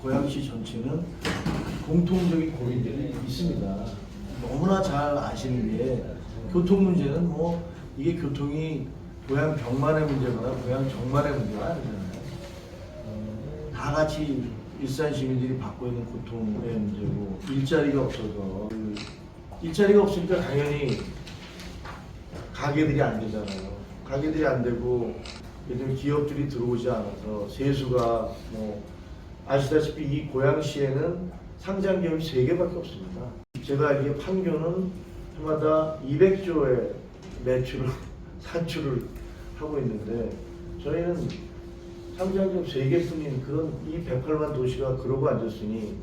고양시 전체는 공통적인 고민들이 있습니다. 너무나 잘 아시는 게 교통 문제는 뭐 이게 교통이 고양 병만의 문제거나 고양 정만의 문제가 아니잖아요. 다 같이 일산 시민들이 받고 있는 고통의 문제고 일자리가 없어서 일자리가 없으니까 당연히 가게들이 안 되잖아요. 가게들이 안 되고 예를 기업들이 들어오지 않아서 세수가 뭐 아시다시피 이 고양시에는 상장 기업이 3개밖에 없습니다. 제가 알기에 판교는 해마다 200조의 매출을 산출을 하고 있는데 저희는 상장 기업 3개뿐인 그런 이 108만 도시가 그러고 앉았으니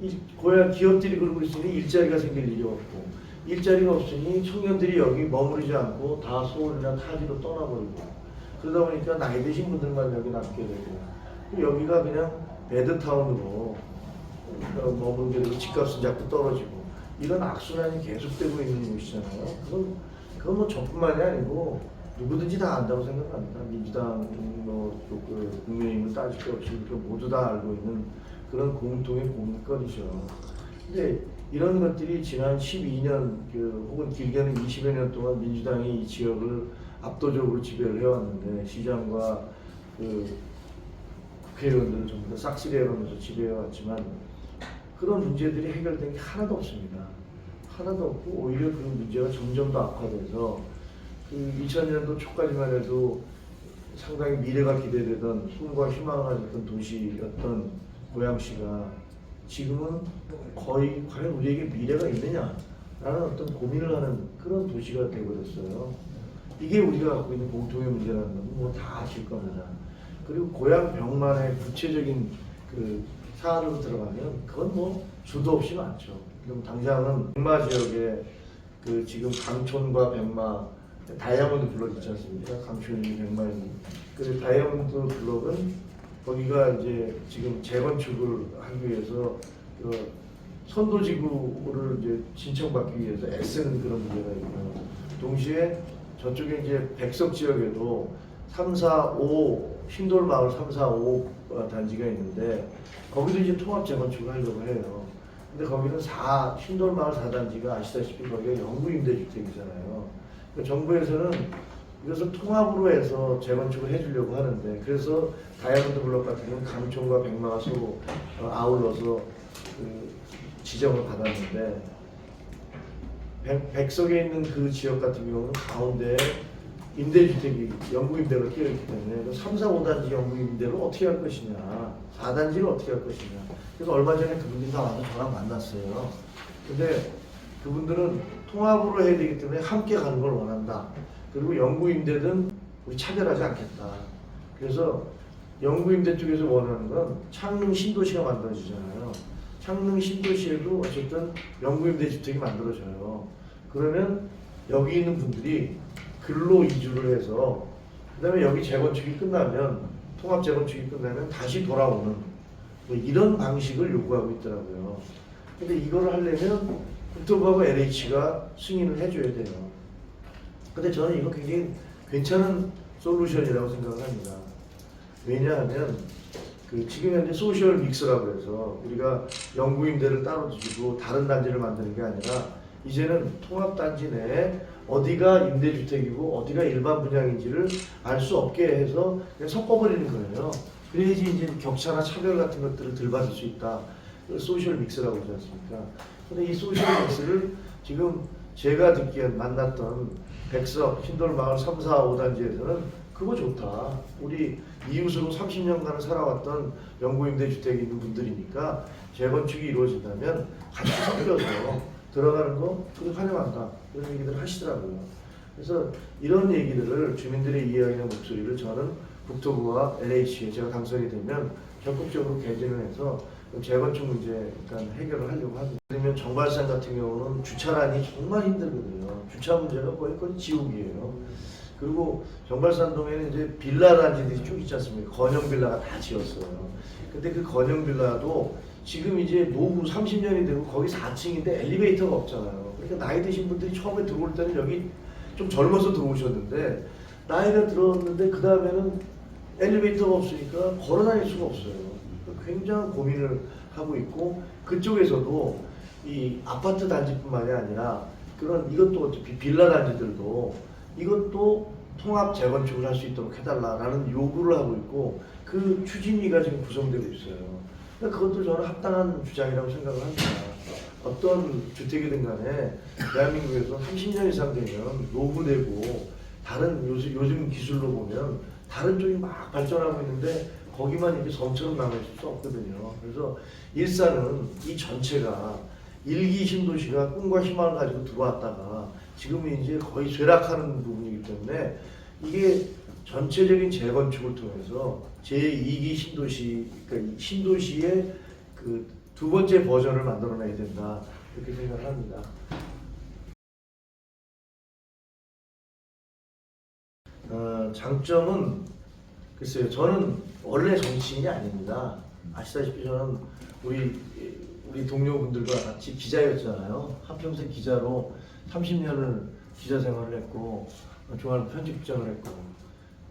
이 고양 기업들이 그러고 있으니 일자리가 생길 일이 없고 일자리가 없으니 청년들이 여기 머무르지 않고 다 서울이나 타지로 떠나버리고 그러다 보니까 나이 드신 분들만 여기 남게 되고 여기가 그냥 배드타운으로 머무르게 되고 집값은 자꾸 떨어지고 이런 악순환이 계속되고 있는 곳이잖아요. 그건 뭐 저뿐만이 아니고 누구든지 다 안다고 생각합니다. 민주당, 국민의힘을 따질 것 없이 모두 다 알고 있는 그런 공통의 고민거리죠. 근데 이런 것들이 지난 12년 혹은 길게는 20여 년 동안 민주당이 이 지역을 압도적으로 지배를 해왔는데 시장과 국회의원들을 전부 다 싹쓸이해가면서 지배해왔지만 그런 문제들이 해결된 게 하나도 없습니다. 하나도 없고 오히려 그런 문제가 점점 더 악화돼서 2000년도 초까지만 해도 상당히 미래가 기대되던 꿈과 희망을 가졌던 도시였던 고양시가 지금은 거의 과연 우리에게 미래가 있느냐라는 어떤 고민을 하는 그런 도시가 되어버렸어요. 이게 우리가 갖고 있는 공통의 문제라는 건 뭐 다 아실 겁니다. 그리고 고양 병만의 구체적인 사안으로 들어가면 그건 뭐 수도 없이 많죠. 그럼 당장은 백마 지역에 지금 강촌과 백마 다이아몬드 블록 있지 않습니까? 강촌이 백마입니다. 그 다이아몬드 블록은 거기가 이제 지금 재건축을 하기 위해서 선도지구를 이제 신청받기 위해서 애쓰는 그런 문제가 있고요. 동시에 저쪽에 이제 백석 지역에도 3, 4, 5 신돌마을 3, 4, 5 단지가 있는데 거기도 이제 통합 재건축을 하려고 해요. 근데 거기는 신돌마을 4단지가 아시다시피 거기가 영구 임대주택이잖아요. 그러니까 정부에서는 이것을 통합으로 해서 재건축을 해주려고 하는데 그래서 다이아몬드 블록 같은 경우는 강촌과 백마가 서로 아울러서 지정을 받았는데 백석에 있는 그 지역 같은 경우는 가운데 임대주택이 영구 임대가 끼어있기 때문에 3, 4, 5단지 영구 임대를 어떻게 할 것이냐 4단지를 어떻게 할 것이냐 그래서 얼마 전에 그분들이 다 와서 저랑 만났어요. 근데 그분들은 통합으로 해야 되기 때문에 함께 가는 걸 원한다. 그리고 영구 임대든 우리 차별하지 않겠다. 그래서 영구 임대 쪽에서 원하는 건 창릉 신도시가 만들어지잖아요. 창릉 신도시에도 어쨌든 영구 임대 주택이 만들어져요. 그러면 여기 있는 분들이 글로 이주를 해서 그다음에 여기 재건축이 끝나면 통합 재건축이 끝나면 다시 돌아오는 뭐 이런 방식을 요구하고 있더라고요. 근데 이거를 하려면 국토부하고 LH가 승인을 해줘야 돼요. 근데 저는 이거 굉장히 괜찮은 솔루션이라고 생각을 합니다. 왜냐하면 지금 현재 소셜 믹스라고 해서 우리가 영구 임대를 따로 두고 다른 단지를 만드는 게 아니라 이제는 통합 단지 내에 어디가 임대주택이고 어디가 일반 분양인지를 알 수 없게 해서 그냥 섞어버리는 거예요. 그래야지 이제 격차나 차별 같은 것들을 덜 받을 수 있다. 소셜 믹스라고 하지 않습니까? 근데 이 소셜 믹스를 지금 제가 듣기엔 만났던 백석, 신돌마을 3, 4, 5단지에서는 그거 좋다. 우리 이웃으로 30년간 살아왔던 영구임대주택이 있는 분들이니까 재건축이 이루어진다면 같이 섞여서 들어가는 거 그거 환영한다. 그런 얘기들을 하시더라고요. 그래서 이런 얘기들을 주민들의 이야기나 목소리를 저는 국토부와 LH에 제가 당선이 되면 적극적으로 개진을 해서 재건축 문제 일단 해결을 하려고 합니다. 그러면 정발산 같은 경우는 주차란이 정말 힘들거든요. 주차 문제가 거의 지옥이에요. 그리고 정발산동에는 이제 빌라 단지들이 쭉 있지 않습니까? 건영 빌라가 다 지었어요. 근데 그 건영 빌라도 지금 이제 노후 30년이 되고 거기 4층인데 엘리베이터가 없잖아요. 그러니까 나이 드신 분들이 처음에 들어올 때는 여기 좀 젊어서 들어오셨는데 나이가 들었는데 그 다음에는 엘리베이터가 없으니까 걸어 다닐 수가 없어요. 굉장한 고민을 하고 있고, 그쪽에서도 이 아파트 단지뿐만이 아니라 그런 이것도 어차피 빌라 단지들도 이것도 통합 재건축을 할 수 있도록 해달라라는 요구를 하고 있고, 그 추진위가 지금 구성되고 있어요. 그러니까 그것도 저는 합당한 주장이라고 생각을 합니다. 어떤 주택이든 간에 대한민국에서 30년 이상 되면 노후되고 다른 요즘 기술로 보면 다른 쪽이 막 발전하고 있는데 거기만 이렇게 섬처럼 남아있을 수 없거든요. 그래서 일산은 이 전체가 일기 신도시가 꿈과 희망을 가지고 들어왔다가 지금은 이제 거의 쇠락하는 부분이기 때문에 이게 전체적인 재건축을 통해서 제2기 신도시, 그러니까 신도시의 그 두 번째 버전을 만들어내야 된다, 이렇게 생각을 합니다. 장점은 글쎄요, 저는 원래 정치인이 아닙니다. 아시다시피 저는 우리 동료분들과 같이 기자였잖아요. 한평생 기자로 30년을 기자 생활을 했고 중앙 편집국장을 했고,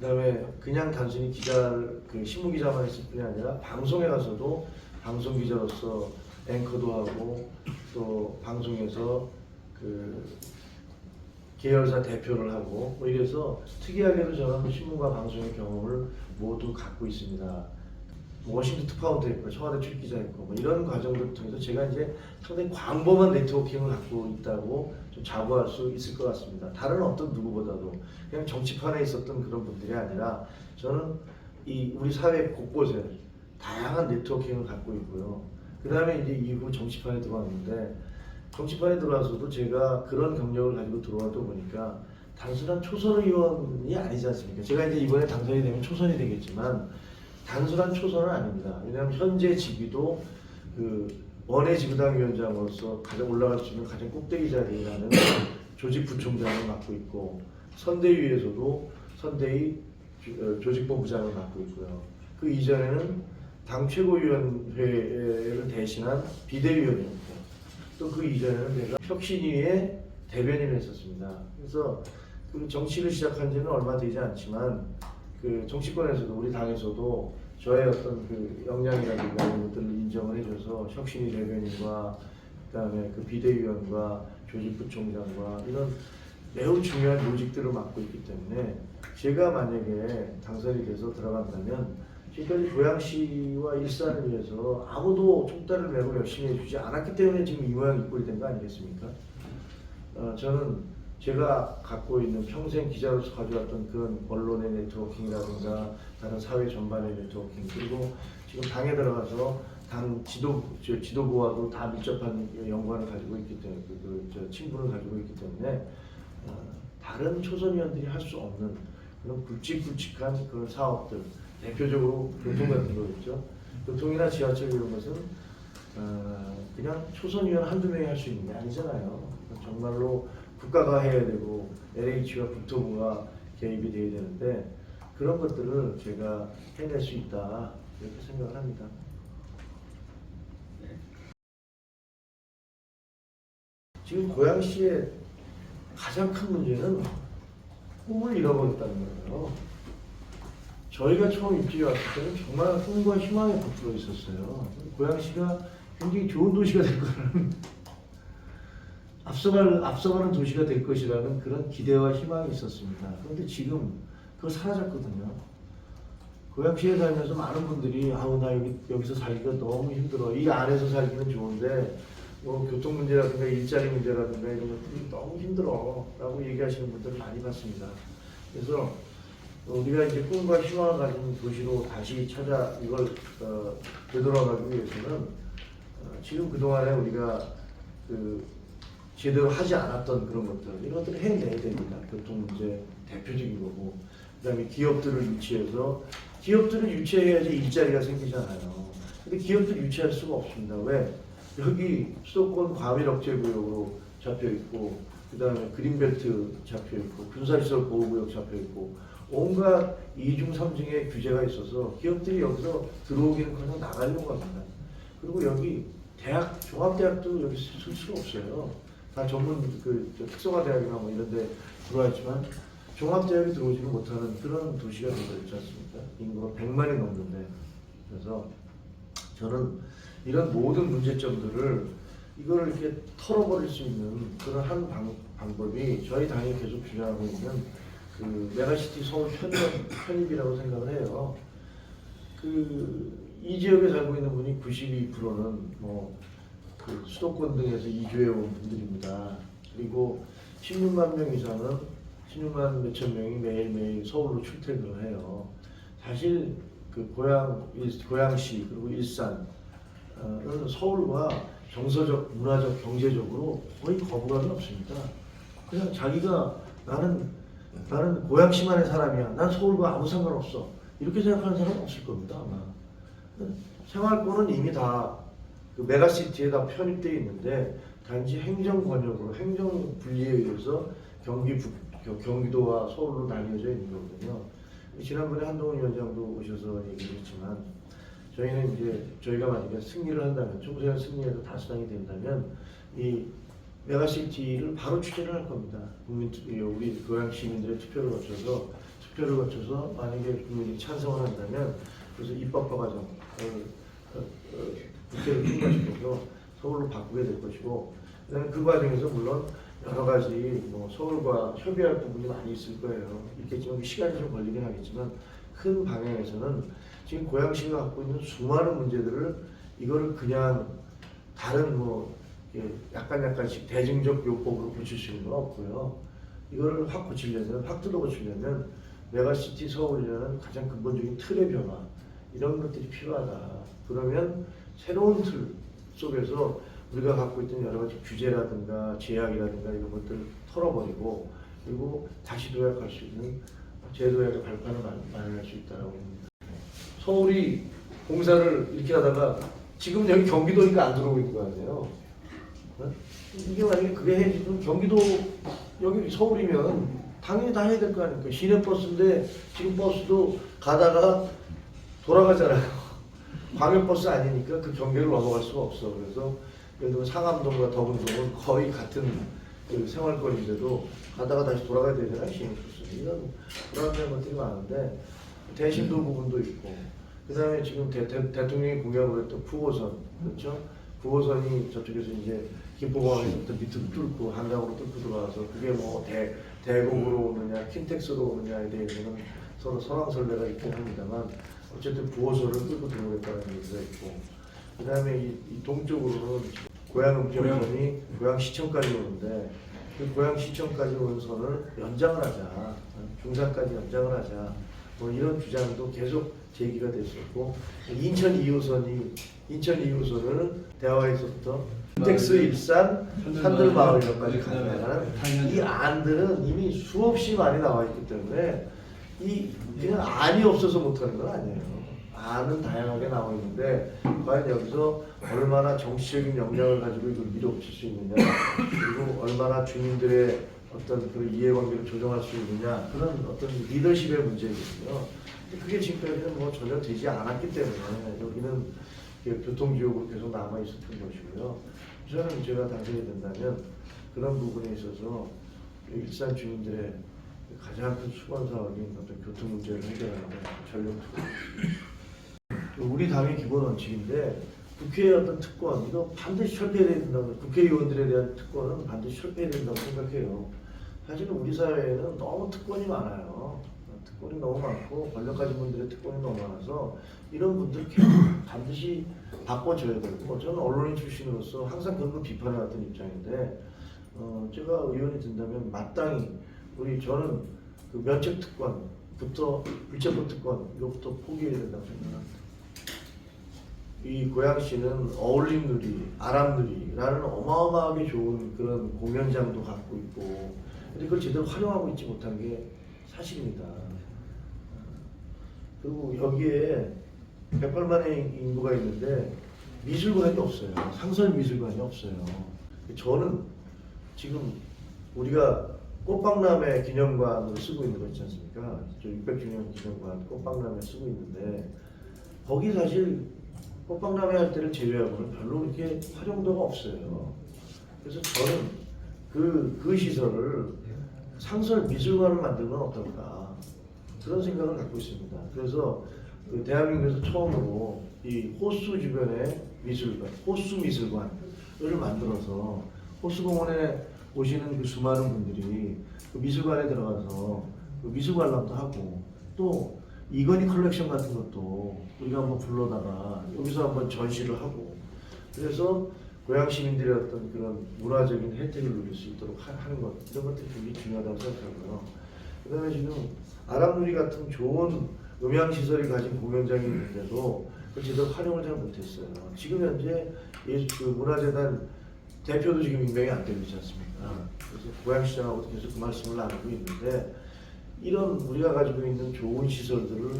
그다음에 그냥 단순히 기자를 그 신문 기자만 했을 뿐이 아니라 방송에 가서도 방송 기자로서 앵커도 하고 또 방송에서 그 계열사 대표를 하고 뭐 이래서 특이하게도 저는 신문과 방송의 경험을 모두 갖고 있습니다. 워싱턴 특파원도 했고 청와대 출기자했고 뭐 이런 과정들을 통해서 제가 이제 상당히 광범한 네트워킹을 갖고 있다고 좀 자부할 수 있을 것 같습니다. 다른 어떤 누구보다도 그냥 정치판에 있었던 그런 분들이 아니라 저는 이 우리 사회 곳곳에 다양한 네트워킹을 갖고 있고요. 그 다음에 이제 이후 정치판에 들어왔는데, 정치판에 들어와서도 제가 그런 경력을 가지고 들어와다 보니까 단순한 초선 의원이 아니지 않습니까? 제가 이제 이번에 당선이 되면 초선이 되겠지만 단순한 초선은 아닙니다. 왜냐하면 현재 직위도 그 원외 지구당 위원장으로서 가장 올라갈 수 있는 가장 꼭대기 자리라는 조직 부총장을 맡고 있고, 선대위에서도 선대위 조직본부장을 맡고 있고요. 그 이전에는 당 최고위원회를 대신한 비대위원이었고, 또 그 이전에는 내가 혁신위의 대변인을 했었습니다. 그래서 그 정치를 시작한 지는 얼마 되지 않지만 그 정치권에서도 우리 당에서도 저의 어떤 그 역량이라든가 이런 것들을 인정을 해줘서 혁신위 대변인과 그다음에 그 비대위원과 조직부총장과 이런 매우 중요한 요직들을 맡고 있기 때문에 제가 만약에 당선이 돼서 들어간다면 지금까지 고양시와 일산을 위해서 아무도 총대를 메고 열심히 해주지 않았기 때문에 지금 이 모양 이 꼴이 된 거 아니겠습니까? 저는 제가 갖고 있는 평생 기자로서 가져왔던 그런 언론의 네트워킹이라든가 다른 사회 전반의 네트워킹, 그리고 지금 당에 들어가서 당 지도부와도 다 밀접한 연관을 가지고 있기 때문에 친분을 가지고 있기 때문에 다른 초선 의원들이 할 수 없는 그런 굵직굵직한 그런 사업들, 대표적으로 교통 같은 거겠죠. 교통이나 지하철 이런 것은 그냥 초선 의원 한두 명이 할 수 있는 게 아니잖아요. 정말로 국가가 해야 되고 LH와 국토부가 개입이 돼야 되는데 그런 것들을 제가 해낼 수 있다, 이렇게 생각을 합니다. 지금 고양시의 가장 큰 문제는 꿈을 잃어버렸다는 거예요. 저희가 처음 입주해 왔을 때는 정말 꿈과 희망에 부풀어 있었어요. 고양시가 굉장히 좋은 도시가 될 거라는 앞서가는 도시가 될 것이라는 그런 기대와 희망이 있었습니다. 그런데 지금 그거 사라졌거든요. 고양시에 살면서 많은 분들이 아우 나 여기서 살기가 너무 힘들어. 이 안에서 살기는 좋은데 뭐 교통 문제라든가 일자리 문제라든가 이런 것들이 너무 힘들어 라고 얘기하시는 분들을 많이 봤습니다. 그래서 우리가 이제 꿈과 희망을 가진 도시로 다시 이걸 되돌아가기 위해서는 지금 그동안에 우리가 그 제대로 하지 않았던 그런 것들, 이런 것들을 해내야 됩니다. 교통 문제 대표적인 거고, 그 다음에 기업들을 유치해야지 일자리가 생기잖아요. 근데 기업들을 유치할 수가 없습니다. 왜? 여기 수도권 과밀억제구역으로 잡혀있고, 그 다음에 그린벨트 잡혀있고, 군사시설 보호구역 잡혀있고, 온갖 2중, 3중의 규제가 있어서 기업들이 여기서 들어오기는커녕 나가려고 합니다. 그리고 여기 종합대학도 여기 쓸 수가 없어요. 다 전문 특성화 대학이나 뭐 이런 데 들어와 있지만 종합대학이 들어오지는 못하는 그런 도시가 되어 있지 않습니까? 인구가 100만이 넘는데. 그래서 저는 이런 모든 문제점들을 이걸 이렇게 털어버릴 수 있는 그런 한 방법이 저희 당이 계속 주장하고 있는 그 메가시티 서울 편입이라고 생각을 해요. 이 지역에 살고 있는 분이 92%는 그 수도권 등에서 이주해 온 분들입니다. 그리고 16만 명 이상은 16만 몇천 명이 매일매일 서울로 출퇴근을 해요. 사실 그 고양시 그리고 일산은 서울과 정서적, 문화적, 경제적으로 거의 거부감이 없습니다. 그냥 자기가 나는 고양시만의 사람이야. 난 서울과 아무 상관없어. 이렇게 생각하는 사람은 없을 겁니다, 아마. 생활권은 이미 다 그 메가시티에 다 편입되어 있는데 단지 행정 권역으로 행정 분리에 의해서 경기도와 서울로 나뉘어져 있는 거거든요. 지난번에 한동훈 위원장도 오셔서 얘기를 했지만 저희는 이제 저희가 만약에 승리를 한다면 총선에 승리해서 다수당이 된다면 이 메가시티를 바로 추진을 할 겁니다. 우리 고양 시민들의 투표를 거쳐서 만약에 국민이 찬성을 한다면 그래서 입법화 과정을 국회를 통과시켜서 서울로 바꾸게 될 것이고 그다음에 그 과정에서 물론 여러 가지 서울과 협의할 부분이 많이 있을 거예요. 있겠지만 시간이 좀 걸리긴 하겠지만 큰 방향에서는 지금 고양시가 갖고 있는 수많은 문제들을 이거를 그냥 다른 약간씩 대중적 요법으로 고칠 수 있는 건 없고요. 이거를 확 뜯어 고치려면 메가시티 서울이라는 가장 근본적인 틀의 변화 이런 것들이 필요하다. 그러면 새로운 틀 속에서 우리가 갖고 있던 여러 가지 규제라든가 제약이라든가 이런 것들을 털어버리고 그리고 다시 도약할 수 있는 제도약의 발판을 마련할 수 있다고 봅니다. 서울이 공사를 이렇게 하다가 지금 여기 경기도니까 안 들어오고 있는 거 아니에요? 이게 만약에 그게 해지면 경기도 여기 서울이면 당연히 다 해야 될 거 아닙니까? 시내버스인데 지금 버스도 가다가 돌아가잖아요. 광역버스 아니니까 그 경계를 넘어갈 수가 없어. 그래서 예를 들어 상암동과 더분동은 거의 같은 그 생활권인데도 가다가 다시 돌아가야 되잖아요. 시내버스. 이런 불안한 것들이 많은데 대신도 부분도 있고 그 다음에 지금 대통령이 공약을 했던 9호선 그렇죠? 9호선이 저쪽에서 이제 김포공항에서부터 밑으로 뚫고 한강으로 뚫고 들어와서 그게 대곡으로 오느냐 킨텍스로 오느냐에 대해서는 서로 설왕설래가 있긴 합니다만 어쨌든 9호선을 뚫고 들어오겠다는 얘기가 있고 그 다음에 이 동쪽으로는 고양음평선이 고양시청까지 오는데 그 고양시청까지 오는 선을 연장을 하자 중산까지 연장을 하자 이런 주장도 계속 제기가 됐었고 인천 2호선을 대화에서부터 텍스 일산 산들마을역까지 가는 이 안들은 이미 수없이 많이 나와 있기 때문에 그냥 안이 없어서 못하는 건 아니에요. 안은 다양하게 나와 있는데 과연 여기서 얼마나 정치적인 역량을 가지고 이걸 밀어붙일 수 있느냐 그리고 얼마나 주민들의 어떤 그 이해관계를 조정할 수 있느냐 그런 어떤 리더십의 문제거든요. 그게 지금까지는 전혀 되지 않았기 때문에 여기는 교통지역으로 계속 남아 있었던 것이고요. 저는 제가 당선이 된다면 그런 부분에 있어서 일산 주민들의 가장 큰 수건 사업인 어떤 교통 문제를 해결하는 데 전력 투구. 우리 당의 기본 원칙인데 국회의 어떤 특권 이거 반드시 철폐해야 된다고 국회의원들에 대한 특권은 반드시 철폐해야 된다고 생각해요. 사실은 우리 사회에는 너무 특권이 많아요. 특권이 너무 많고 권력 가진 분들의 특권이 너무 많아서 이런 분들 반드시 바꿔줘야 되고 저는 언론인 출신으로서 항상 그런 걸 비판해왔던 입장인데 제가 의원이 된다면 마땅히 저는 그 면책 특권부터 불체포 특권 이것부터 포기해야 된다고 생각합니다. 이 고양시는 어울림누리, 아람누리라는 어마어마하게 좋은 그런 공연장도 갖고 있고 근데 그걸 제대로 활용하고 있지 못한 게 사실입니다. 그리고 여기에 108만의 인구가 있는데 미술관이 없어요. 상설 미술관이 없어요. 저는 지금 우리가 꽃박람회 기념관으로 쓰고 있는 거 있지 않습니까? 600주년 기념관 꽃박람회 쓰고 있는데 거기 사실 꽃박람회 할 때를 제외하고는 별로 그렇게 활용도가 없어요. 그래서 저는 그 시설을 상설 미술관을 만들면 어떨까 그런 생각을 갖고 있습니다. 그래서 그 대한민국에서 처음으로 이 호수 주변에 미술관, 호수 미술관을 만들어서 호수공원에 오시는 그 수많은 분들이 그 미술관에 들어가서 그 미술 관람도 하고 또 이건희 컬렉션 같은 것도 우리가 한번 불러다가 여기서 한번 전시를 하고 그래서 고향 시민들의 어떤 그런 문화적인 혜택을 누릴 수 있도록 하는 것 이런 것들이 굉장히 중요하다고 생각하고요. 그다음에 지금 아람누리 같은 좋은 음향 시설이 가진 공연장이 있는데도 그 제대로 활용을 잘 못했어요. 지금 현재 그 문화재단 대표도 지금 임명이 안 되고 있지 않습니까? 그래서 고양시장하고도 계속 그 말씀을 나누고 있는데 이런 우리가 가지고 있는 좋은 시설들을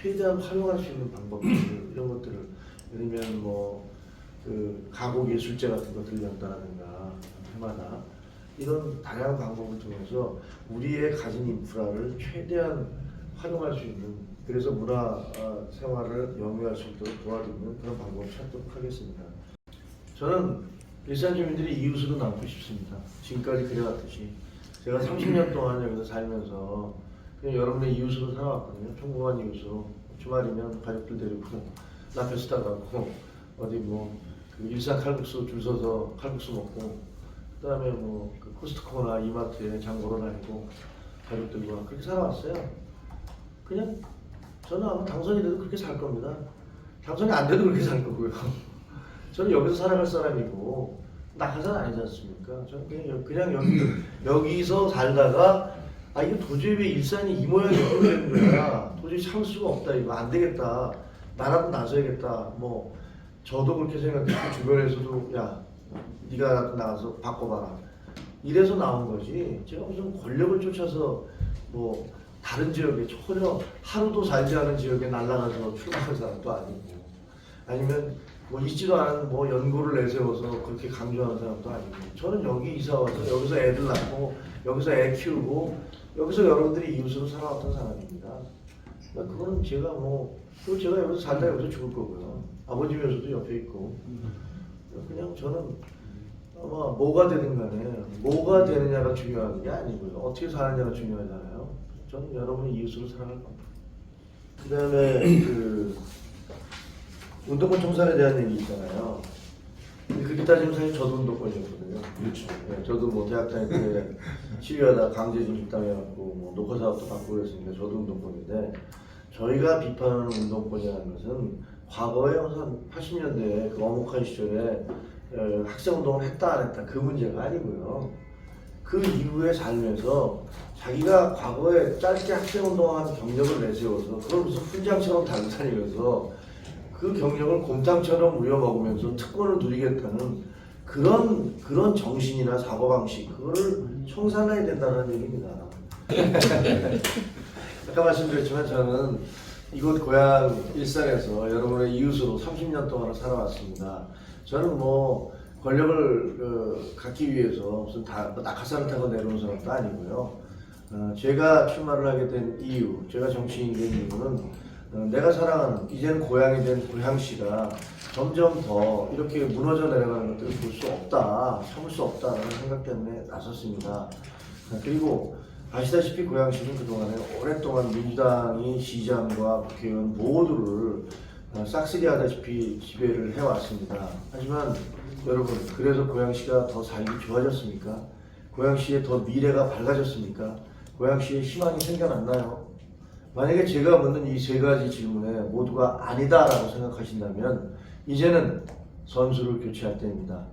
최대한 활용할 수 있는 방법들 이런 것들을 예를 들면 그 가곡 예술제 같은 것들을 연다라든가 해마다 이런 다양한 방법을 통해서 우리의 가진 인프라를 최대한 활용할 수 있는 그래서 문화 생활을 영위할 수 있도록 도와주는 그런 방법을 찾도록 하겠습니다. 저는 일산 주민들이 이웃으로 남고 싶습니다. 지금까지 그래왔듯이 제가 30년 동안 여기서 살면서 그냥 여러분의 이웃으로 살아왔거든요. 평범한 이웃으로 주말이면 가족들 데리고 라페스타 가고 어디 그 일산 칼국수 줄 서서 칼국수 먹고 그다음에 그 코스트코나 이마트에 장 보러 다니고 가족들과 그렇게 살아왔어요. 그냥 저는 아마 당선이 돼도 그렇게 살 겁니다. 당선이 안 돼도 그렇게 살 거고요. 저는 여기서 살아갈 사람이고 낙하산 아니지 않습니까? 저는 그냥 여기서 살다가 이거 도저히 왜 일산이 이 모양이 이렇게 되는 거야. 도저히 참을 수가 없다. 이거 안 되겠다. 나라도 나서야겠다. 저도 그렇게 생각했고 주변에서도 야 네가 나가서 바꿔봐라. 이래서 나온 거지. 제가 무슨 권력을 쫓아서 다른 지역에 전혀 하루도 살지 않은 지역에 날아가서 출마한 사람도 아니고 아니면 있지도 않은 연고를 내세워서 그렇게 강조하는 사람도 아니고 저는 여기 이사 와서 여기서 애들 낳고 여기서 애 키우고 여기서 여러분들이 이웃으로 살아왔던 사람입니다. 그러니까 그거는 제가 또 제가 여기서 살다 여기서 죽을 거고요. 아버지 묘소도 옆에 있고 그냥 저는 아마 뭐가 되든 간에 뭐가 되느냐가 중요한 게 아니고요. 어떻게 사느냐가 중요하잖아요. 저는 여러분의 이웃으로 살아갈 겁니다. 그 다음에 운동권 청산에 대한 얘기 있잖아요. 그렇게 따지면 사실 저도 운동권이었거든요. 그렇죠. 네, 저도 대학 다닐 때 시위하다 강제 진입당해갖고 녹화 사업도 받고 그랬으니까 저도 운동권인데 저희가 비판하는 운동권이라는 것은 과거에 한 80년대 그 어목한 시절에 학생 운동을 했다 안 했다 그 문제가 아니고요. 그 이후에 살면서 자기가 과거에 짧게 학생 운동한 경력을 내세워서 그걸 무슨 훈장처럼 달고 다니면서 그 경력을 곰탕처럼 우려먹으면서 특권을 누리겠다는 그런 정신이나 사고방식 그거를 청산해야 된다는 얘기입니다. 아까 말씀드렸지만 저는 이곳 고향 일산에서 여러분의 이웃으로 30년 동안 살아왔습니다. 저는 권력을 갖기 위해서 무슨 낙하산을 타고 내려온 사람도 아니고요. 제가 출마를 하게 된 이유, 제가 정치인이 된 이유는 내가 사랑하는 이제는 고향이 된 고향시가 점점 더 이렇게 무너져 내려가는 것들을 볼 수 없다, 참을 수 없다라는 생각 때문에 나섰습니다. 그리고 아시다시피 고향시는 그동안에 오랫동안 민주당이 시장과 국회의원 모두를 싹쓸이하다시피 지배를 해왔습니다. 하지만 여러분, 그래서 고향시가 더 살기 좋아졌습니까? 고향시에 더 미래가 밝아졌습니까? 고향시에 희망이 생겨났나요? 만약에 제가 묻는 이 세 가지 질문에 모두가 아니다라고 생각하신다면 이제는 선수를 교체할 때입니다.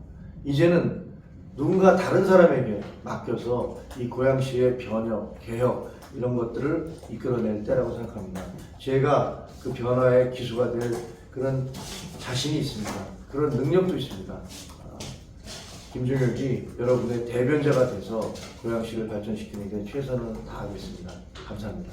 이제는 누군가 다른 사람에게 맡겨서 이 고향시의 변혁, 개혁 이런 것들을 이끌어낼 때라고 생각합니다. 제가 그 변화의 기수가 될 그런 자신이 있습니다. 그런 능력도 있습니다. 김종혁이 여러분의 대변자가 돼서 고향시를 발전시키는 데 최선을 다하겠습니다. 감사합니다.